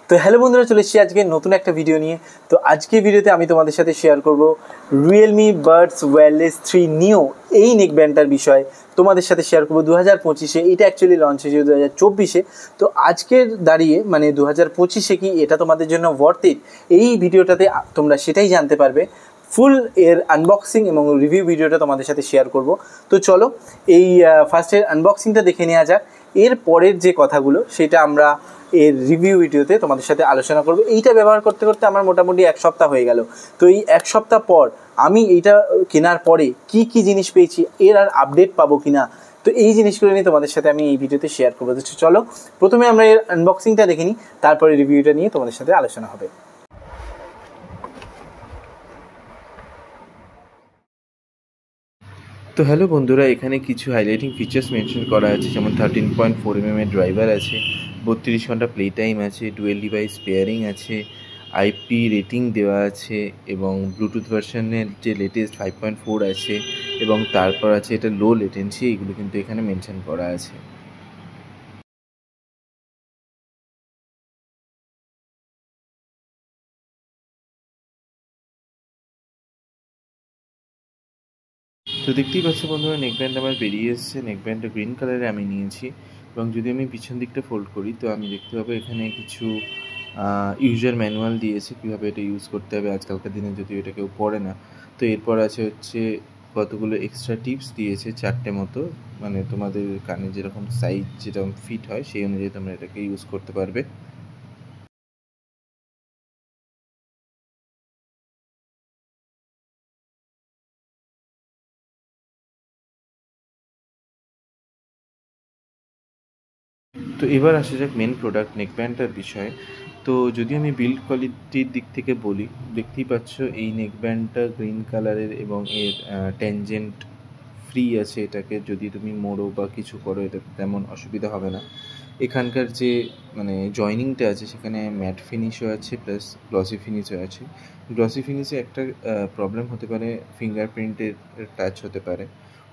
তো হ্যালো বন্ধুরা, চলে এসেছি আজকে নতুন একটা ভিডিও নিয়ে। তো আজকে ভিডিওতে আমি তোমাদের সাথে শেয়ার করব রিয়েলমি বাডস ওয়্যারলেস 3 নিও এই নেকব্যান্ডটার বিষয় তোমাদের সাথে শেয়ার করবো 2025-এ। এটা অ্যাকচুয়ালি লঞ্চ হয়েছে 2024-এ। তো আজকের দাঁড়িয়ে মানে 2025-এ কি এটা তোমাদের জন্য ওয়ার্থ ইট, এই ভিডিওটাতে তোমরা সেটাই জানতে পারবে। ফুল এর আনবক্সিং এবং রিভিউ ভিডিওটা তোমাদের সাথে শেয়ার করব। তো চলো এই ফার্স্টের আনবক্সিংটা দেখে নেওয়া যাক। এর পরের যে কথাগুলো সেটা আমরা এর রিভিউ ভিডিওতে তোমাদের সাথে আলোচনা করব। এইটা ব্যবহার করতে করতে আমার মোটামুটি এক সপ্তাহ হয়ে গেল। তো এই এক সপ্তাহ পর আমি এইটা কেনার পরে কি কি জিনিস পেয়েছি, এর আর আপডেট পাবো কিনা, তো এই জিনিসগুলো নিয়ে তোমাদের সাথে আমি এই ভিডিওতে শেয়ার করবো। তো চলো প্রথমে আমরা এর আনবক্সিংটা দেখে নিই, তারপরে রিভিউটা নিয়ে তোমাদের সাথে আলোচনা হবে। তো হ্যালো বন্ধুরা, এখানে কিছু হাইলাইটিং ফিচার্স মেনশন করা আছে, যেমন 13.4mm এর ড্রাইভার আছে, 32 ঘন্টা প্লে টাইম আছে, ডুয়েল ডিভাইস পেয়ারিং আছে, আইপি রেটিং দেওয়া আছে এবং ব্লুটুথ ভার্সনের যে লেটেস্ট 5.4 আছে এবং তারপর আছে এটা লো লেটেন্সি, এগুলো কিন্তু এখানে মেনশন করা আছে। তো দেখতেই পাচ্ছ বন্ধুরা, নেকব্যান্ড আমার বেরিয়ে এসছে। নেকব্যান্ডটা গ্রিন কালারে আমি নিয়েছি এবং যদি আমি পিছন দিকটা ফোল্ড করি তো আমি দেখতে পাবো এখানে কিছু ইউজার ম্যানুয়াল দিয়েছে, কীভাবে এটা ইউজ করতে হবে আজকালকার দিনে, যদিও এটা কেউ পড়ে না। তো এরপর আছে হচ্ছে কতগুলো এক্সট্রা টিপস দিয়েছে, 4টে মতো, মানে তোমাদের কানে যেরকম সাইজ যেরকম ফিট হয় সেই অনুযায়ী তোমরা এটাকে ইউজ করতে পারবে। তো এবার আসা যাক মেন প্রোডাক্ট নেকব্যান্ডটার বিষয়ে। তো যদি আমি বিল্ড কোয়ালিটির দিক থেকে বলি, দেখতেই পাচ্ছ এই নেকব্যান্ডটা গ্রিন কালারের এবং এর ট্যানজেন্ট ফ্রি আছে। এটাকে যদি তুমি মোড়ো বা কিছু করো এটা তেমন অসুবিধা হবে না। এখানকার যে মানে জয়নিংটা আছে সেখানে ম্যাট ফিনিশও আছে প্লাস গ্লসি ফিনিশও আছে। গ্লসি ফিনিশে একটা প্রবলেম হতে পারে, ফিঙ্গারপ্রিন্টের টাচ হতে পারে।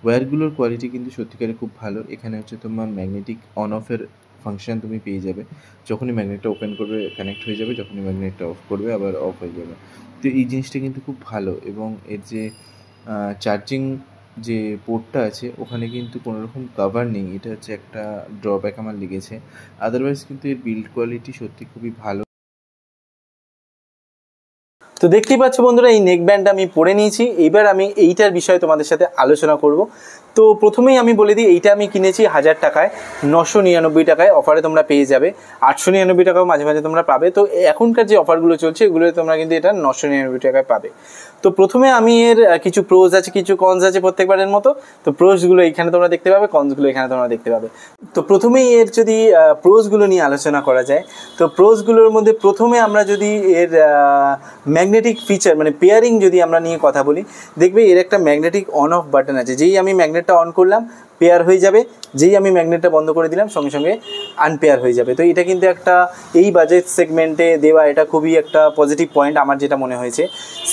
ওয়্যারগুলোর কোয়ালিটি কিন্তু সত্যিকারে খুব ভালো। এখানে হচ্ছে তোমার ম্যাগনেটিক অন অফের ফাংশন তুমি পেয়ে যাবে। যখনই ম্যাগনেটটা ওপেন করবে কানেক্ট হয়ে যাবে, যখনই ম্যাগনেটটা অফ করবে আবার অফ হয়ে যাবে। তো এই জিনিসটা কিন্তু খুব ভালো এবং এর যে চার্জিং যে পোর্টটা আছে ওখানে কিন্তু কোনো রকম কভার নেই, এটা হচ্ছে একটা ড্রব্যাক আমার লেগেছে। আদারওয়াইজ কিন্তু এর বিল্ড কোয়ালিটি সত্যি খুবই ভালো। তো দেখতেই পাচ্ছ বন্ধুরা, এই নেকব্যান্ডটা আমি পরে নিয়েছি। এইবার আমি এইটার বিষয়ে তোমাদের সাথে আলোচনা করব। তো প্রথমেই আমি বলে দিই, এইটা আমি কিনেছি 1000 টাকায়, 999 টাকায় অফারে তোমরা পেয়ে যাবে। 899 টাকাও মাঝে মাঝে তোমরা পাবে। তো এখনকার যে অফারগুলো চলছে এগুলোতে তোমরা কিন্তু এটা 999 টাকায় পাবে। তো প্রথমে আমি এর কিছু প্রোজ আছে, কিছু কনস আছে প্রত্যেকবারের মতো। তো প্রোজগুলো এখানে তোমরা দেখতে পাবে, কনসগুলো এখানে তোমরা দেখতে পাবে। তো প্রথমেই এর যদি প্রোজগুলো নিয়ে আলোচনা করা যায়, তো প্রোজগুলোর মধ্যে প্রথমে আমরা যদি এর ম্যাগনেটিক ফিচার মানে পেয়ারিং যদি আমরা নিয়ে কথা বলি, দেখবে এর একটা ম্যাগনেটিক অন অফ বাটন আছে। যেই আমি ম্যাগনেটটা অন করলাম পেয়ার হয়ে যাবে, যেই আমি ম্যাগনেটটা বন্ধ করে দিলাম সঙ্গে সঙ্গে আনপেয়ার হয়ে যাবে। তো এটা কিন্তু একটা এই বাজেট সেগমেন্টে দেওয়া এটা খুবই একটা পজিটিভ পয়েন্ট আমার যেটা মনে হয়েছে।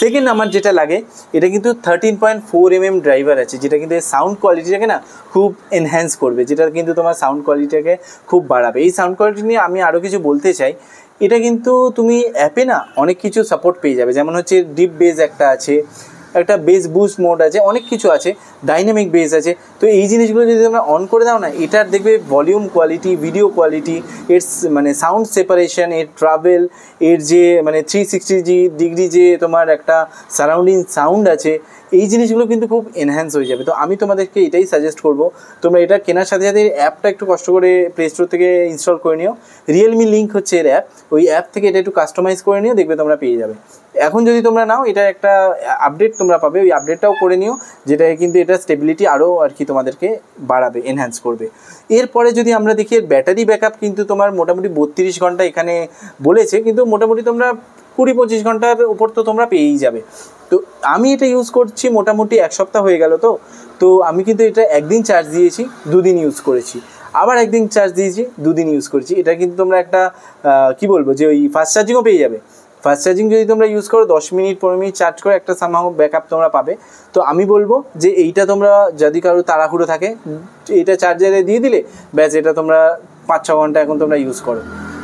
সেকেন্ড আমার যেটা লাগে, এটা কিন্তু 13.4mm ড্রাইভার আছে, যেটা কিন্তু সাউন্ড কোয়ালিটিটাকে না খুব এনহ্যান্স করবে, যেটা কিন্তু তোমার সাউন্ড কোয়ালিটিটাকে খুব বাড়াবে। এই সাউন্ড কোয়ালিটি নিয়ে আমি আরও কিছু বলতে চাই। এটা কিন্তু তুমি অ্যাপে না অনেক কিছু সাপোর্ট পেয়ে যাবে, যেমন হচ্ছে ডিপ বেস একটা আছে, একটা বেস বুস্ট মোড আছে, অনেক কিছু আছে, ডাইনামিক বেস আছে। তো এই জিনিসগুলো যদি তোমরা অন করে দাও না, এটার দেখবে ভলিউম কোয়ালিটি, ভিডিও কোয়ালিটি, এর মানে সাউন্ড সেপারেশন, এর ট্রাভেল, এর যে মানে 360 ডিগ্রি যে তোমার একটা সারাউন্ডিং সাউন্ড আছে, এই জিনিসগুলো কিন্তু খুব এনহ্যান্স হয়ে যাবে। তো আমি তোমাদেরকে এটাই সাজেস্ট করবো, তোমরা এটা কেনার সাথে সাথে অ্যাপটা একটু কষ্ট করে প্লে স্টোর থেকে ইনস্টল করে নিও। রিয়েলমি লিঙ্ক হচ্ছে এর অ্যাপ, ওই অ্যাপ থেকে এটা একটু কাস্টমাইজ করে নিও, দেখবে তোমরা পেয়ে যাবে। এখন যদি তোমরা নাও, এটা একটা আপডেট তোমরা পাবে, ওই আপডেটটাও করে নিও, যেটা কিন্তু এটা স্টেবিলিটি আরও আর কি তোমাদেরকে বাড়াবে, এনহ্যান্স করবে। এরপরে যদি আমরা দেখি এর ব্যাটারি ব্যাকআপ কিন্তু তোমার মোটামুটি 32 ঘন্টা এখানে বলেছে, কিন্তু মোটামুটি তোমরা 20-25 ঘন্টার উপর তো তোমরা পেয়েই যাবে। তো আমি এটা ইউজ করছি মোটামুটি এক সপ্তাহ হয়ে গেল। তো আমি কিন্তু এটা একদিন চার্জ দিয়েছি, 2 দিন ইউজ করেছি, আবার একদিন চার্জ দিয়েছি, 2 দিন ইউজ করেছি। এটা কিন্তু তোমরা একটা কী বলবো, যে ওই ফাস্ট চার্জিংও পেয়ে যাবে। ফাস্ট চার্জিং যদি তোমরা ইউজ করো 10 মিনিট 15 মিনিট চার্জ করে একটা সামহাও ব্যাকআপ তোমরা পাবে। তো আমি বলবো যে এইটা তোমরা যদি কারো তাড়াহুড়ো থাকে, এটা চার্জারে দিয়ে দিলে ব্যাস, এটা তোমরা 5-6 ঘন্টা এখন তোমরা ইউজ করো।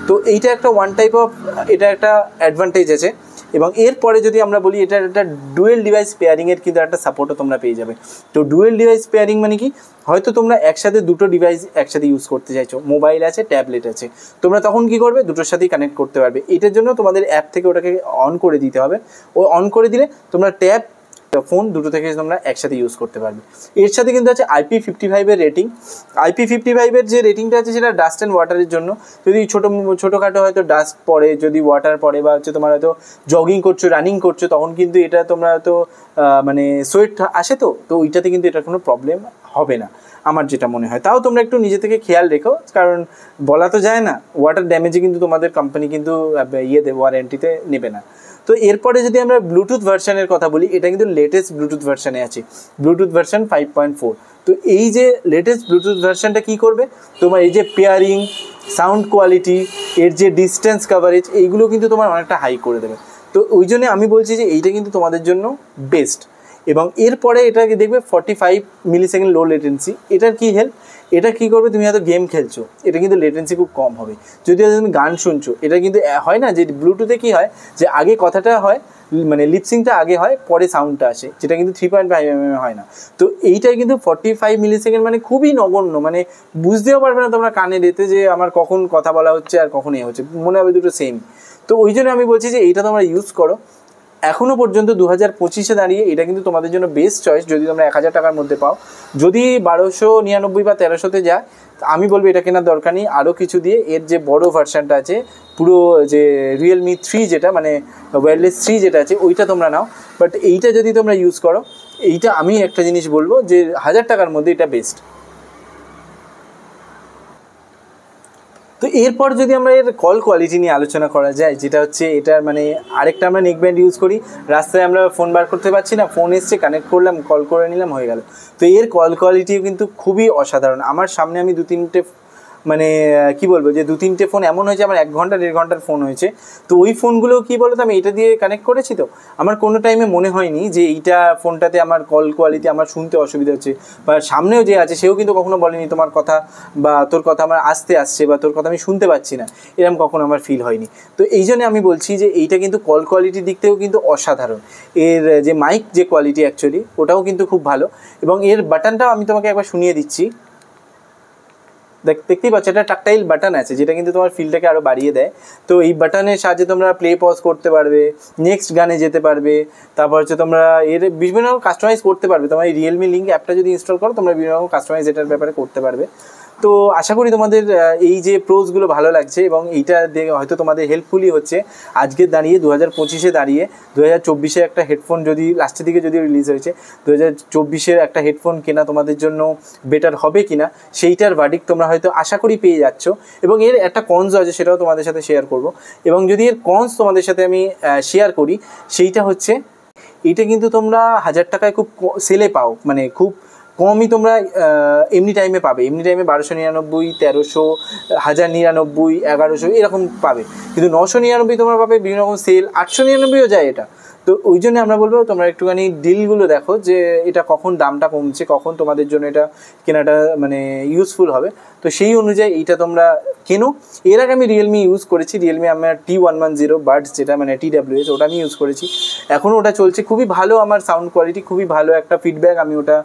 তো এইটা একটা ওয়ান টাইপ অফ, এটা একটা অ্যাডভান্টেজ আছে। এবং এরপরে যদি আমরা বলি, এটার একটা ডুয়েল ডিভাইস পেয়ারিংয়ের কিন্তু একটা সাপোর্টও তোমরা পেয়ে যাবে। তো ডুয়েল ডিভাইস পেয়ারিং মানে কি, হয়তো তোমরা একসাথে দুটো ডিভাইস একসাথে ইউজ করতে চাইছো, মোবাইল আছে, ট্যাবলেট আছে, তোমরা তখন কি করবে, দুটোর সাথেই কানেক্ট করতে পারবে। এটার জন্য তোমাদের অ্যাপ থেকে ওটাকে অন করে দিতে হবে। ও অন করে দিলে তোমরা ট্যাব ফোন দুটো থেকে তোমরা একসাথে ইউজ করতে পারবে। এর সাথে কিন্তু আছে IP55-এর রেটিং। IP55-এর যে রেটিংটা আছে সেটা ডাস্ট অ্যান্ড ওয়াটারের জন্য। যদি ছোটোখাটো হয়তো ডাস্ট পড়ে, যদি ওয়াটার পড়ে, বা হচ্ছে তোমার হয়তো জগিং করছো, রানিং করছো, তখন কিন্তু এটা তোমরা হয়তো মানে সোয়েট আসে, তো ওইটাতে কিন্তু এটার কোনো প্রবলেম হবে না আমার যেটা মনে হয়। তাও তোমরা একটু নিজে থেকে খেয়াল রেখো, কারণ বলা তো যায় না, ওয়াটার ড্যামেজে কিন্তু তোমাদের কোম্পানি কিন্তু ওয়ারেন্টিতে নেবে না। তো এরপরে যদি আমরা ব্লুটুথ ভার্সানের কথা বলি, এটা কিন্তু লেটেস্ট ব্লুটুথ ভার্সানে আছে, ব্লুটুথ ভার্সান 5.4। তো এই যে লেটেস্ট ব্লুটুথ ভার্সানটা কী করবে, তোমার এই যে পেয়ারিং, সাউন্ড কোয়ালিটি, এর যে ডিস্টেন্স কাভারেজ, এইগুলো কিন্তু তোমার অনেকটা হাই করে দেবে। তো ওই জন্য আমি বলছি যে এইটা কিন্তু তোমাদের জন্য বেস্ট। এবং এরপরে এটাকে দেখবে 45 মিলিসেকেন্ড লো লেটেন্সি। এটার কী হেল্প, এটা কী করবে, তুমি হয়তো গেম খেলছো, এটা কিন্তু লেটেন্সি খুব কম হবে। যদি তুমি গান শুনছো, এটা কিন্তু হয় না যে ব্লুটুথে কী হয়, যে আগে কথাটা হয়, মানে লিপসিংটা আগে হয়, পরে সাউন্ডটা আসে, যেটা কিন্তু 3.5 mm হয় না। তো এইটাই কিন্তু 45 মিলিসেকেন্ড মানে খুবই নগণ্য, মানে বুঝতেও পারবে না তোমরা কানে রেতে যে আমার কখন কথা বলা হচ্ছে আর কখন এ হচ্ছে, মনে হবে দুটো সেম। তো ওই জন্য আমি বলছি যে এইটা তোমরা ইউজ করো। এখনও পর্যন্ত 2025-এ দাঁড়িয়ে এটা কিন্তু তোমাদের জন্য বেস্ট চয়েস, যদি তোমরা 1000 টাকার মধ্যে পাও। যদি 1299 বা 1300-তে যায়, আমি বলবো এটা কেনার দরকার নেই। আরও কিছু দিয়ে এর যে বড় ভার্সানটা আছে, পুরো যে Realme 3 যেটা, মানে ওয়্যারলেস 3 যেটা আছে, ওইটা তোমরা নাও। বাট এইটা যদি তোমরা ইউজ করো, এইটা আমি একটা জিনিস বলবো যে 1000 টাকার মধ্যে এটা বেস্ট। তো এরপর যদি আমরা এর কল কোয়ালিটি নিয়ে আলোচনা করা যায়, যেটা হচ্ছে এটার মানে আরেকটা আমরা নেকব্যান্ড ইউজ করি, রাস্তায় আমরা ফোন বার করতে পারছি না, ফোন এসছে, কানেক্ট করলাম, কল করে নিলাম, হয়ে গেল। তো এর কল কোয়ালিটিও কিন্তু খুবই অসাধারণ। আমার সামনে আমি 2-3টে মানে কি বলবো, যে 2-3টে ফোন এমন হয়েছে আমার 1 ঘন্টা 1.5 ঘন্টার ফোন হয়েছে। তো ওই ফোনগুলো কী বলো তো, আমি এটা দিয়ে কানেক্ট করেছি, তো আমার কোনো টাইমে মনে হয়নি যে এইটা ফোনটাতে আমার কল কোয়ালিটি আমার শুনতে অসুবিধা হচ্ছে, বা সামনেও যে আছে সেও কিন্তু কখনো বলেনি তোমার কথা বা তোর কথা আমার আসতে আসছে, বা তোর কথা আমি শুনতে পাচ্ছি না, এরকম কখনো আমার ফিল হয়নি। তো এই জন্য আমি বলছি যে এইটা কিন্তু কল কোয়ালিটির দিক থেকেও কিন্তু অসাধারণ। এর যে মাইক যে কোয়ালিটি অ্যাকচুয়ালি ওটাও কিন্তু খুব ভালো। এবং এর বাটনটাও আমি তোমাকে একবার শুনিয়ে দিচ্ছি, দেখতেই পাচ্ছ, এটা টাকটাইল বাটন আছে, যেটা কিন্তু তোমার ফিলটাকে আরও বাড়িয়ে দেয়। তো এই বাটনের সাহায্যে তোমরা প্লে পজ করতে পারবে, নেক্সট গানে যেতে পারবে, তারপর হচ্ছে তোমরা এর বিভিন্ন রকম কাস্টমাইজ করতে পারবে। তোমার এই রিয়েলমি লিঙ্ক অ্যাপটা যদি ইনস্টল করো, তোমরা বিভিন্ন রকম কাস্টমাইজ এটার ব্যাপারে করতে পারবে। তো আশা করি তোমাদের এই যে প্রোজগুলো ভালো লাগছে, এবং এইটা দেখে হয়তো তোমাদের হেল্পফুলই হচ্ছে। আজকের দাঁড়িয়ে 2025-এ দাঁড়িয়ে 2024-এ একটা হেডফোন যদি লাস্টের দিকে যদি রিলিজ হয়েছে, 2024-এর একটা হেডফোন কেনা তোমাদের জন্য বেটার হবে কি না, সেইটার ভার্ডিক্ট তোমরা হয়তো আশা করি পেয়ে যাচ্ছ। এবং এর একটা কনস আছে, সেটাও তোমাদের সাথে শেয়ার করব। এবং যদি এর কনস তোমাদের সাথে আমি শেয়ার করি, সেইটা হচ্ছে এইটা কিন্তু তোমরা 1000 টাকায় খুব সেলে পাও, মানে খুব কমই তোমরা এমনি টাইমে পাবে। এমনি টাইমে 1299, 1300, 1099, 1100 এরকম পাবে। কিন্তু 999 তোমরা পাবে বিভিন্ন রকম সেল, 899ও যায় এটা। তো ওই জন্য আমরা বলবো তোমরা একটুখানি ডিলগুলো দেখো, যে এটা কখন দামটা কমছে, কখন তোমাদের জন্য এটা কেনাটা মানে ইউজফুল হবে। তো সেই অনুযায়ী এইটা তোমরা কেনো। এর আগে আমি রিয়েলমি ইউজ করেছি, রিয়েলমি আমার T110 বাডস, যেটা মানে TWS, ওটা আমি ইউজ করেছি, এখনও ওটা চলছে, খুবই ভালো। আমার সাউন্ড কোয়ালিটি খুবই ভালো, একটা ফিডব্যাক আমি ওটা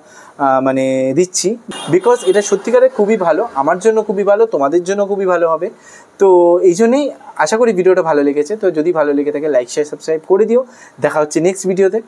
মানে দিচ্ছি, বিকজ এটা সত্যিকারে খুবই ভালো, আমার জন্য খুবই ভালো, তোমাদের জন্য খুবই ভালো হবে। তো এই জন্যেই আশা করি ভিডিওটা ভালো লেগেছে। তো যদি ভালো লেগে থাকে লাইক শেয়ার সাবস্ক্রাইব করে দিও। দেখা হচ্ছে নেক্সট ভিডিওতে।